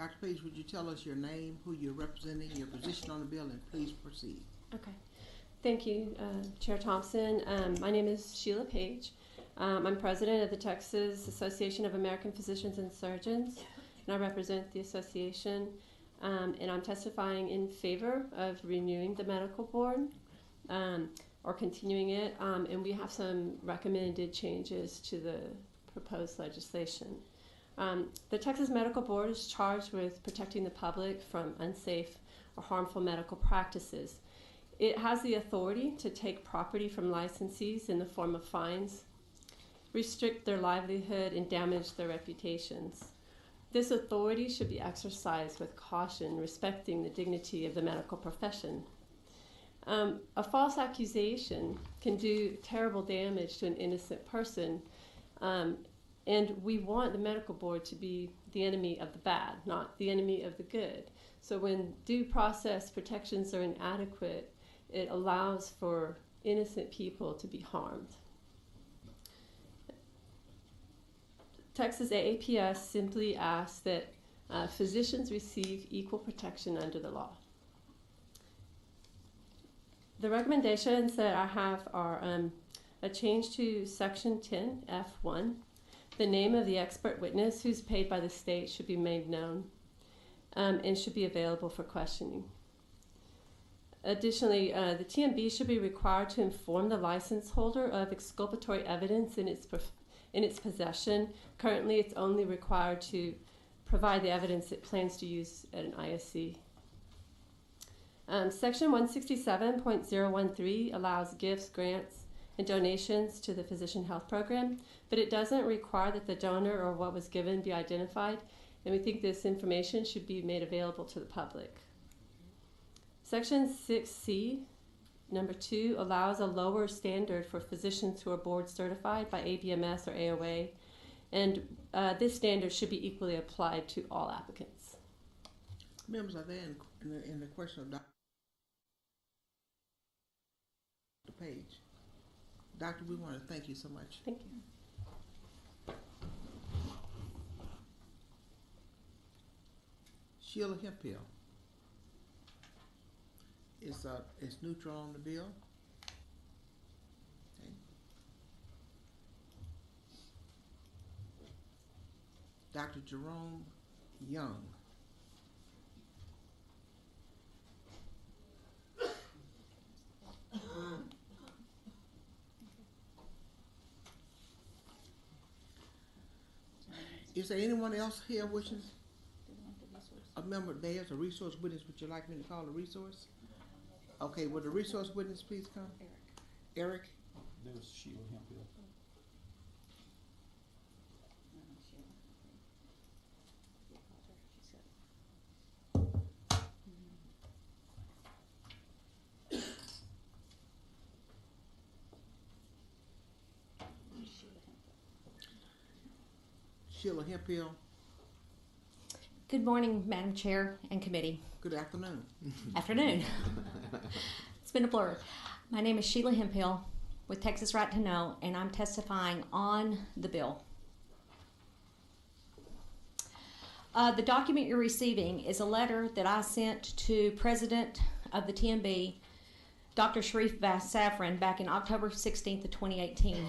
Dr. Page, would you tell us your name, who you're representing, your position on the bill, and please proceed. Okay. Thank you, Chair Thompson. My name is Sheila Page. I'm president of the Texas Association of American Physicians and Surgeons, and I represent the association. And I'm testifying in favor of renewing the medical board or continuing it. And we have some recommended changes to the proposed legislation. The Texas Medical Board is charged with protecting the public from unsafe or harmful medical practices. It has the authority to take property from licensees in the form of fines, restrict their livelihood, and damage their reputations. This authority should be exercised with caution, respecting the dignity of the medical profession. A false accusation can do terrible damage to an innocent person, and we want the medical board to be the enemy of the bad, not the enemy of the good. So when due process protections are inadequate, it allows for innocent people to be harmed. Texas AAPS simply asks that physicians receive equal protection under the law. The recommendations that I have are a change to Section 10F1. The name of the expert witness who's paid by the state should be made known and should be available for questioning. Additionally, the TMB should be required to inform the license holder of exculpatory evidence in its possession. Currently, it's only required to provide the evidence it plans to use at an ISC. Section 167.013 allows gifts, grants, and donations to the physician health program, but it doesn't require that the donor or what was given be identified, and we think this information should be made available to the public. Section 6C, number 2, allows a lower standard for physicians who are board certified by ABMS or AOA, and this standard should be equally applied to all applicants. Members, are there in the question of Dr. Page? Doctor, we want to thank you so much. Thank you. Sheila Hemphill is neutral on the bill. Okay. Dr. Jerome Young. Is there anyone else here wishing? A member, there's a resource witness. Would you like me to call a resource? Okay, would the resource witness please come? Eric? There was Sheila Hemphill. Sheila Hemphill. Good morning, Madam Chair and Committee. Good afternoon. Afternoon. It's been a blur. My name is Sheila Hemphill with Texas Right to Know, and I'm testifying on the bill. The document you're receiving is a letter that I sent to President of the TMB, Dr. Sharif Safran, back in October 16th of 2018.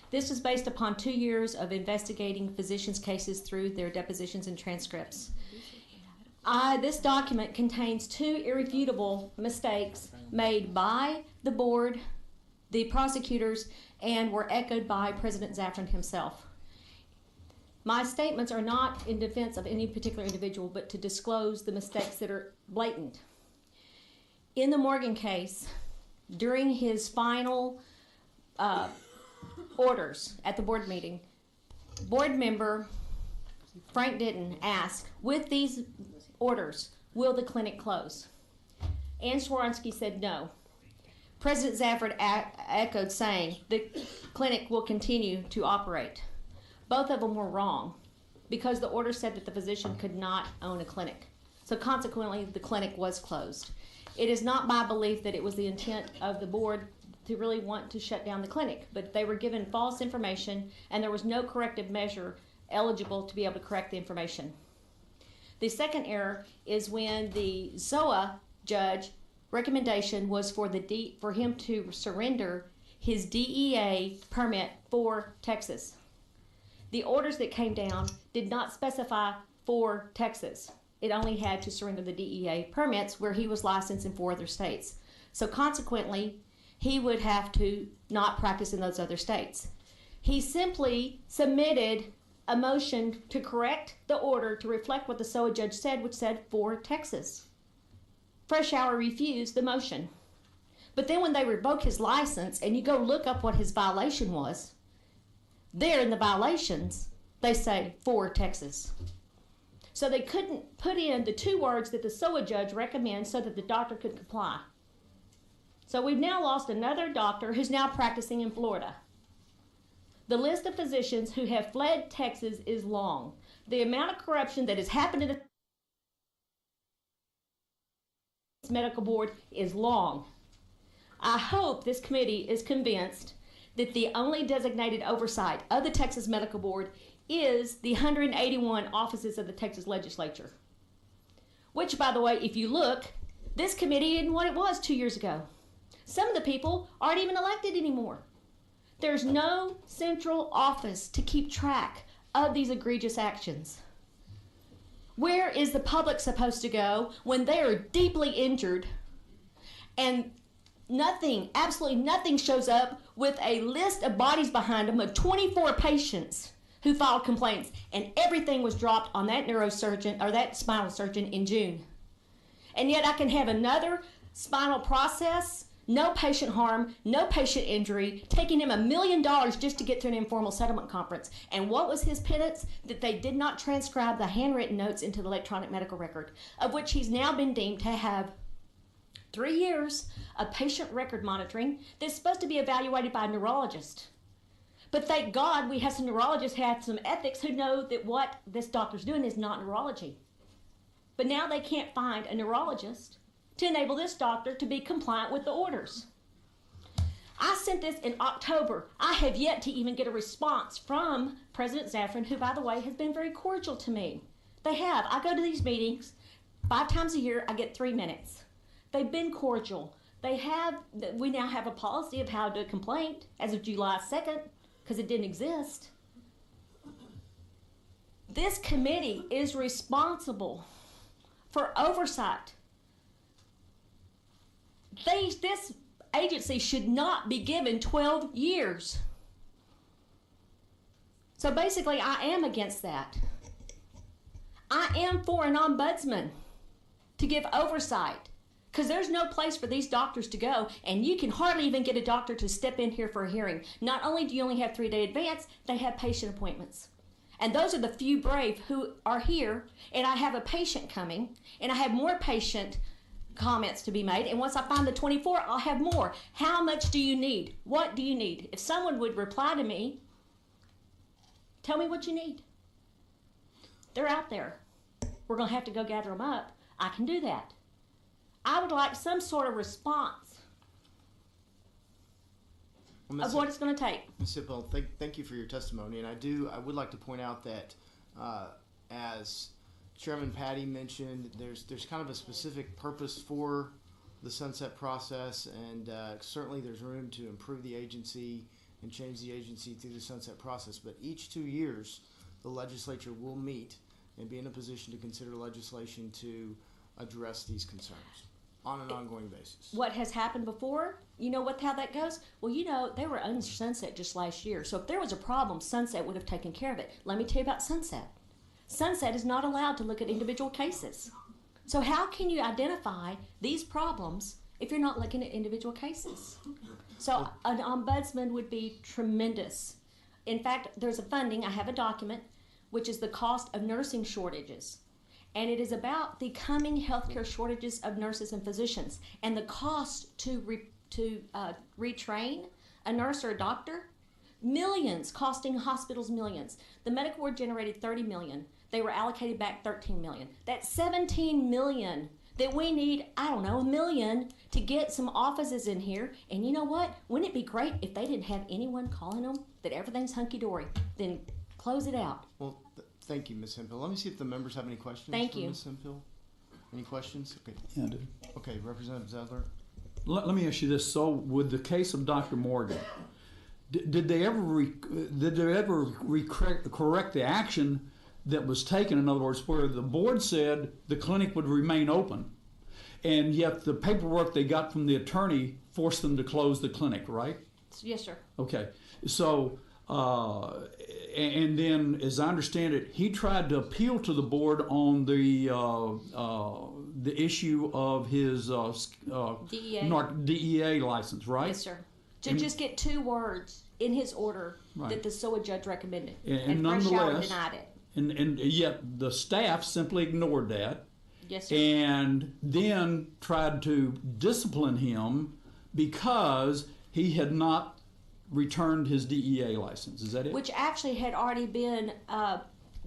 This was based upon 2 years of investigating physicians' cases through their depositions and transcripts. This document contains 2 irrefutable mistakes made by the board, the prosecutors, and were echoed by President Safran himself. My statements are not in defense of any particular individual, but to disclose the mistakes that are blatant. In the Morgan case, during his final orders at the board meeting, board member Frank Ditton asked, with these orders, will the clinic close? Ann Swaronsky said no. President Safran echoed, saying the clinic will continue to operate. Both of them were wrong because the order said that the physician could not own a clinic. So consequently, the clinic was closed. It is not my belief that it was the intent of the board to really want to shut down the clinic, but they were given false information and there was no corrective measure eligible to be able to correct the information. The second error is when the ZOA judge recommendation was for for him to surrender his DEA permit for Texas. The orders that came down did not specify for Texas. It only had to surrender the DEA permits where he was licensed in 4 other states. So consequently, he would have to not practice in those other states. He simply submitted a motion to correct the order to reflect what the SOA judge said, which said for Texas. Fresh Hour refused the motion. But then when they revoke his license and you go look up what his violation was, there in the violations, they say for Texas. So they couldn't put in the 2 words that the SOA judge recommends so that the doctor could comply. So we've now lost another doctor who's now practicing in Florida. The list of physicians who have fled Texas is long. The amount of corruption that has happened in the medical board is long. I hope this committee is convinced that the only designated oversight of the Texas Medical Board is the 181 offices of the Texas legislature. Which, by the way, if you look, this committee isn't what it was 2 years ago. Some of the people aren't even elected anymore. There's no central office to keep track of these egregious actions. Where is the public supposed to go when they are deeply injured and nothing, absolutely nothing shows up with a list of bodies behind them of 24 patients who filed complaints, and everything was dropped on that neurosurgeon or that spinal surgeon in June. And yet I can have another spinal process, no patient harm, no patient injury, taking him $1 million just to get to an informal settlement conference. And what was his penance? That they did not transcribe the handwritten notes into the electronic medical record, of which he's now been deemed to have 3 years of patient record monitoring that's supposed to be evaluated by a neurologist. But thank God we have some neurologists who have some ethics who know that what this doctor's doing is not neurology. But now they can't find a neurologist to enable this doctor to be compliant with the orders. I sent this in October. I have yet to even get a response from President Zaffron, who, by the way, has been very cordial to me. They have. I go to these meetings 5 times a year. I get 3 minutes. They've been cordial. We now have a policy of how to complain as of July 2nd, because it didn't exist. This committee is responsible for oversight. This agency should not be given 12 years. So basically, I am against that. I am for an ombudsman to give oversight, because there's no place for these doctors to go, and you can hardly even get a doctor to step in here for a hearing. Not only do you only have 3-day advance, they have patient appointments. And those are the few brave who are here, and I have a patient coming, and I have more patient comments to be made, and once I find the 24, I'll have more. How much do you need? What do you need? If someone would reply to me, tell me what you need. They're out there. We're going to have to go gather them up. I can do that. I would like some sort of response of what it's going to take. Ms. Hemphill, thank you for your testimony, and I would like to point out that as Chairman Patty mentioned, there's kind of a specific purpose for the sunset process, and certainly there's room to improve the agency and change the agency through the sunset process. But each 2 years, the legislature will meet and be in a position to consider legislation to address these concerns on an ongoing basis. What has happened before, you know how that goes? Well, they were under Sunset just last year. So if there was a problem, Sunset would have taken care of it. Let me tell you about Sunset. Sunset is not allowed to look at individual cases. So how can you identify these problems if you're not looking at individual cases? So an ombudsman would be tremendous. In fact, there's a funding, I have a document, which is the cost of nursing shortages. And it is about the coming healthcare shortages of nurses and physicians and the cost to retrain a nurse or a doctor. Millions, costing hospitals millions. The medical board generated $30 million. They were allocated back $13 million. That's $17 million that we need, $1 million to get some offices in here. And you know what? Wouldn't it be great if they didn't have anyone calling them that everything's hunky-dory? Then close it out. Well, Thank you, Ms. Hemphill. Let me see if the members have any questions Thank for you. Ms. Hemphill. Any questions? Okay. Yeah, I do. Okay, Representative Zedler. Let me ask you this. So, with the case of Dr. Morgan, did they ever correct the action that was taken? In other words, where the board said the clinic would remain open, and yet the paperwork they got from the attorney forced them to close the clinic, right? Yes, sir. Okay. So, and then, as I understand it, he tried to appeal to the board on the issue of his DEA. DEA license, right? Yes, sir. To And- just get 2 words in his order Right. that the SOA judge recommended. And Fresh Shower nonetheless- denied it. And yet the staff simply ignored that Yes, sir. and then tried to discipline him because he had not returned his DEA license. Is that it? Which actually had already been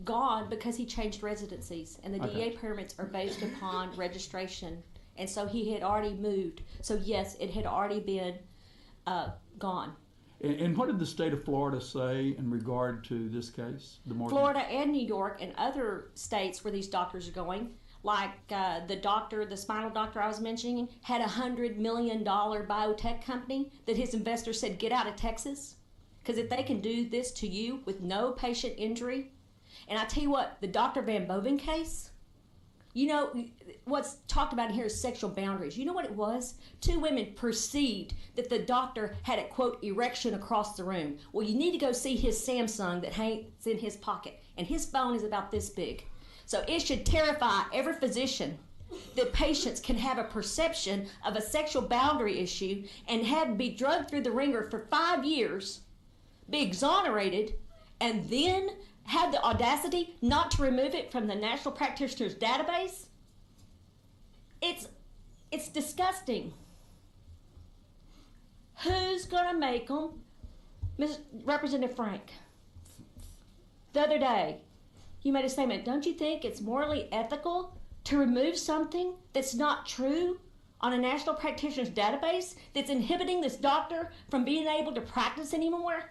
gone because he changed residencies, and the Okay. DEA permits are based upon registration, and so he had already moved. So yes, it had already been gone. And what did the state of Florida say in regard to this case? The Morgan? Florida and New York and other states where these doctors are going, like the spinal doctor I was mentioning, had $100 million biotech company that his investors said, get out of Texas. Because if they can do this to you with no patient injury, and I tell you what, the Dr. Van Boven case, you know, what's talked about here is sexual boundaries. You know what it was? 2 women perceived that the doctor had a, quote, erection across the room. Well, you need to go see his Samsung that hangs in his pocket, and his phone is about this big. So it should terrify every physician that patients can have a perception of a sexual boundary issue and be drugged through the ringer for 5 years, be exonerated, and then have the audacity not to remove it from the National Practitioners Database. It's disgusting. Who's gonna make them? Representative Frank, the other day, you made a statement. Don't you think it's morally ethical to remove something that's not true on a National Practitioners Database that's inhibiting this doctor from being able to practice anymore?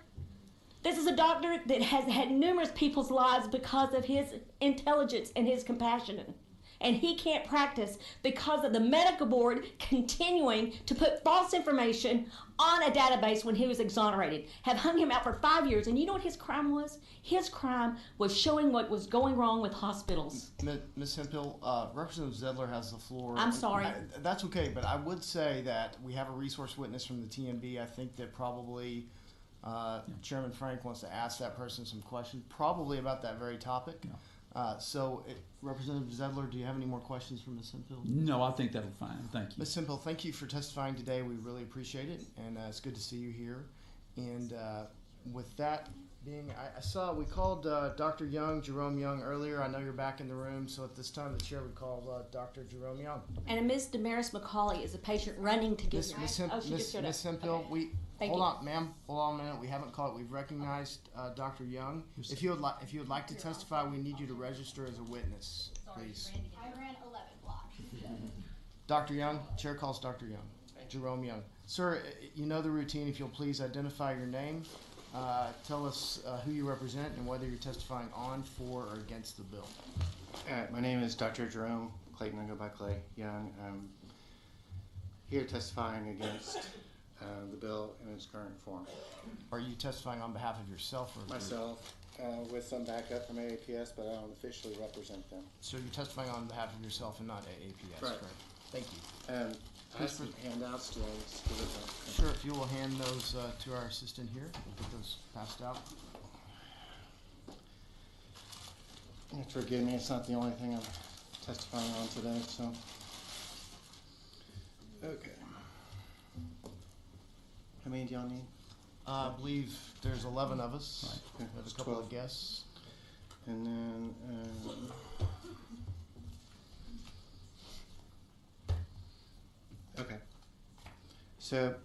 This is a doctor that has had numerous people's lives because of his intelligence and his compassion. And he can't practice because of the medical board continuing to put false information on a database when he was exonerated. Have hung him out for 5 years. And you know what his crime was? His crime was showing what was going wrong with hospitals. Ms. Hemphill, Representative Zedler has the floor. I'm sorry. That's okay, but I would say that we have a resource witness from the TMB. I think that probably Chairman Frank wants to ask that person some questions, probably about that very topic. Yeah. Representative Zedler, do you have any more questions for Ms. Hemphill? No, I think that'll be fine. Thank you. Ms. Hemphill, thank you for testifying today. We really appreciate it, and it's good to see you here. And with that being, I saw we called Dr. Young, Jerome Young, earlier. I know you're back in the room, so at this time the chair would call Dr. Jerome Young. And Ms. Damaris McCauley is a patient running to get Ms. Hemphill, Okay. Thank hold you. on, ma'am. Hold on a minute. We haven't called. We've recognized Dr. Young. If you would like to testify, we need you to register as a witness, please. I ran 11 blocks. Dr. Young, chair calls Dr. Young. Jerome Young. Sir, you know the routine. If you'll please identify your name, tell us who you represent and whether you're testifying on, for, or against the bill. My name is Dr. Jerome Clayton. I go by Clay Young. I'm here testifying against the bill in its current form. Are you testifying on behalf of yourself or Myself, with some backup from AAPS, but I don't officially represent them. So you're testifying on behalf of yourself and not AAPS, Right. correct? Thank you. I have some handouts. Do I just give it back? Sure, if you will hand those to our assistant here, we'll get those passed out. Forgive me, it's not the only thing I'm testifying on today, so. Okay. How many do y'all need? I believe there's 11 of us. Right. We have a That's couple 12. of guests. And then, okay. So,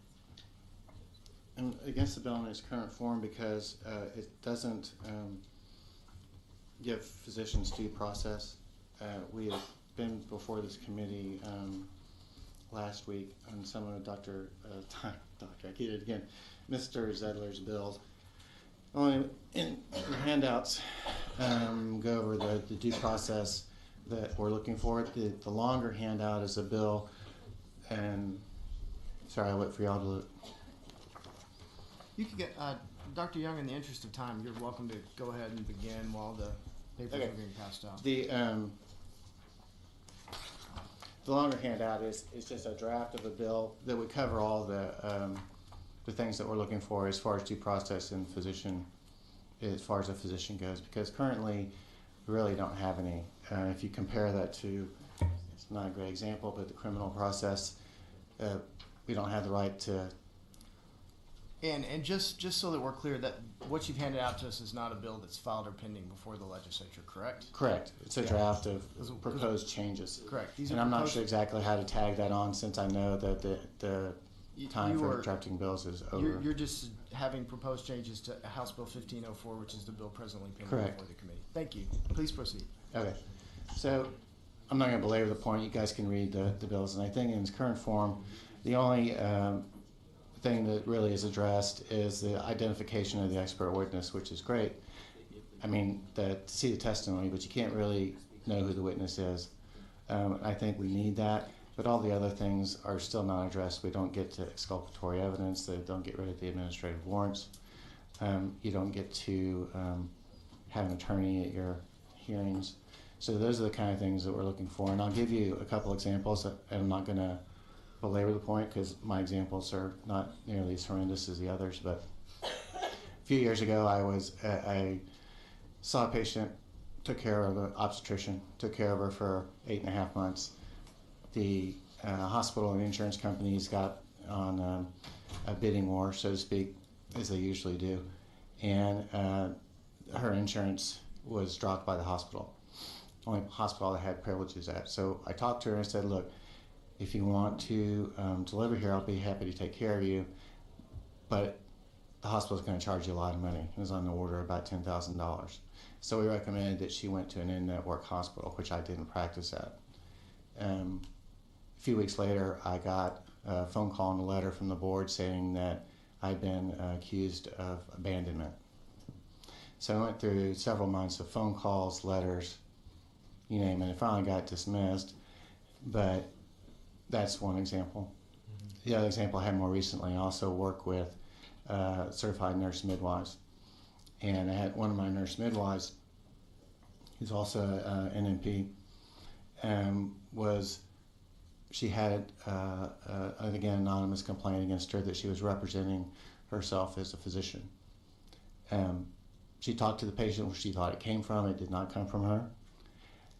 I'm against the bill in its current form because it doesn't give physicians due process. We have been before this committee last week on some of Dr. I get it again, Mr. Zedler's bills. Only in your handouts, go over the due process that we're looking for. The longer handout is a bill, and sorry, I'll wait for y'all to look. You can get, Dr. Young, in the interest of time, you're welcome to go ahead and begin while the papers are being passed out. The longer handout is just a draft of a bill that would cover all the things that we're looking for as far as due process and physician, as far as a physician goes, because currently we really don't have any. If you compare that to, it's not a great example, but the criminal process, we don't have the right to. And just so that we're clear, that what you've handed out to us is not a bill that's filed or pending before the legislature, correct? Correct. It's a draft of proposed changes. Correct. And I'm not sure exactly how to tag that on, since I know that the time for drafting bills is over. You're just having proposed changes to House Bill 1504, which is the bill presently pending Correct. before the committee. Thank you. Please proceed. Okay. So I'm not going to belabor the point. You guys can read the bills. And I think in its current form, the only thing that really is addressed is the identification of the expert witness, which is great. I mean, to see the testimony, but you can't really know who the witness is. I think we need that, but all the other things are still not addressed. We don't get to exculpatory evidence. They don't get rid of the administrative warrants. You don't get to have an attorney at your hearings. So those are the kind of things that we're looking for. And I'll give you a couple examples. I'm not going to belabor the point because my examples are not nearly as horrendous as the others. But a few years ago, I saw a patient, took care of an obstetrician, took care of her for 8.5 months. The hospital and insurance companies got on a bidding war, so to speak, as they usually do. And her insurance was dropped by the hospital. Only hospital I had privileges at. So I talked to her and said, look, if you want to deliver here, I'll be happy to take care of you, but the hospital's going to charge you a lot of money. It was on the order of about $10,000. So we recommended that she went to an in-network hospital, which I didn't practice at. A few weeks later, I got a phone call and a letter from the board saying that I'd been accused of abandonment. So I went through several months of phone calls, letters, you name it. It finally got dismissed, but that's one example. The other example I had more recently, I also work with certified nurse midwives. And I had one of my nurse midwives, who's also an NMP, she had, again, anonymous complaint against her that she was representing herself as a physician. She talked to the patient where she thought it came from. It did not come from her.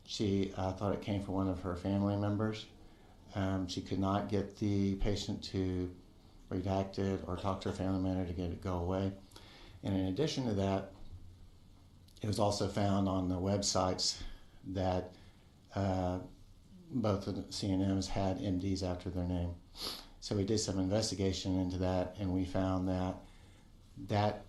She thought it came from one of her family members. She could not get the patient to redact it or talk to her family member to get it to go away. And in addition to that, it was also found on the websites that both of the CNMs had MDs after their name. So we did some investigation into that, and we found that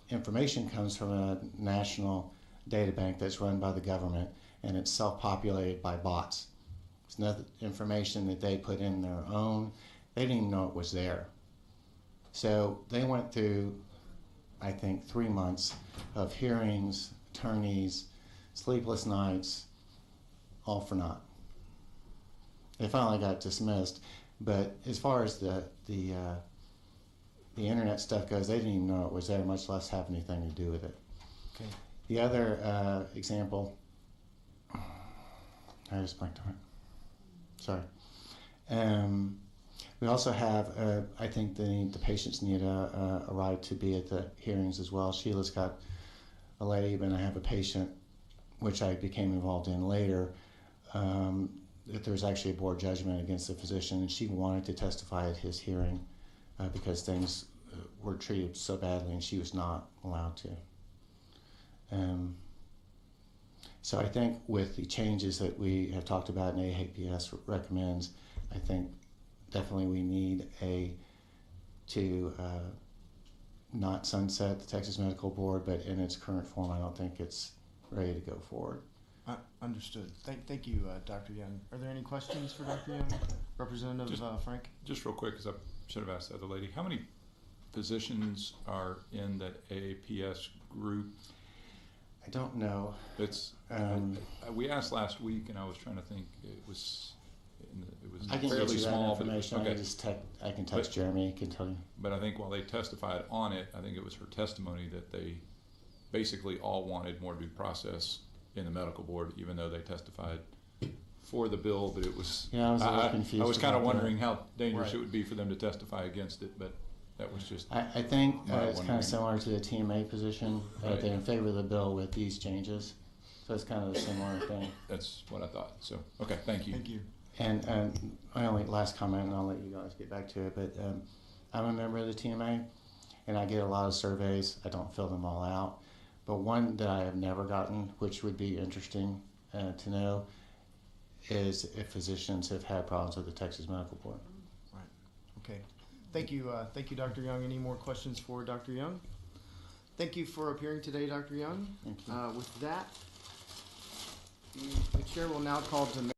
information comes from a national data bank that's run by the government, and it's self-populated by bots. It's not information that they put in their own. They didn't even know it was there. So they went through, I think, 3 months of hearings, attorneys, sleepless nights, all for naught. They finally got dismissed, but as far as the internet stuff goes, they didn't even know it was there, much less have anything to do with it. Okay. The other example, I just blanked on it. Sorry. We also have, I think the patients need a right to be at the hearings as well. Sheila's got a lady, and I have a patient, which I became involved in later, that there was actually a board judgment against the physician, and she wanted to testify at his hearing because things were treated so badly, and she was not allowed to. So I think with the changes that we have talked about and AAPS recommends, I think definitely we need to not sunset the Texas Medical Board, but in its current form, I don't think it's ready to go forward. Understood. Thank you, Dr. Young. Are there any questions for Dr. Young? Representative Frank? Just real quick, because I should have asked the other lady, how many physicians are in that AAPS group? I don't know. It's, we asked last week, and I was trying to think, it was I can get fairly you that small, information. but, I okay. can text Jeremy. He can tell you. But I think while they testified on it, I think it was her testimony that they basically all wanted more due process in the medical board, even though they testified for the bill. But it was, Yeah, I was a little confused. I was kind of about that. wondering how dangerous Right. it would be for them to testify against it, but that was just. I think My it's kind wondering. of similar to the TMA position. Right. They're in favor of the bill with these changes. So it's kind of a similar thing. That's what I thought. So, okay, thank you. Thank you. And my only last comment, and I'll let you guys get back to it, but I'm a member of the TMA, and I get a lot of surveys. I don't fill them all out. But one that I have never gotten, which would be interesting to know, is if physicians have had problems with the Texas Medical Board. Right. Okay. Thank you, Dr. Young. Any more questions for Dr. Young? Thank you for appearing today, Dr. Young. Thank you. With that, the chair will now call to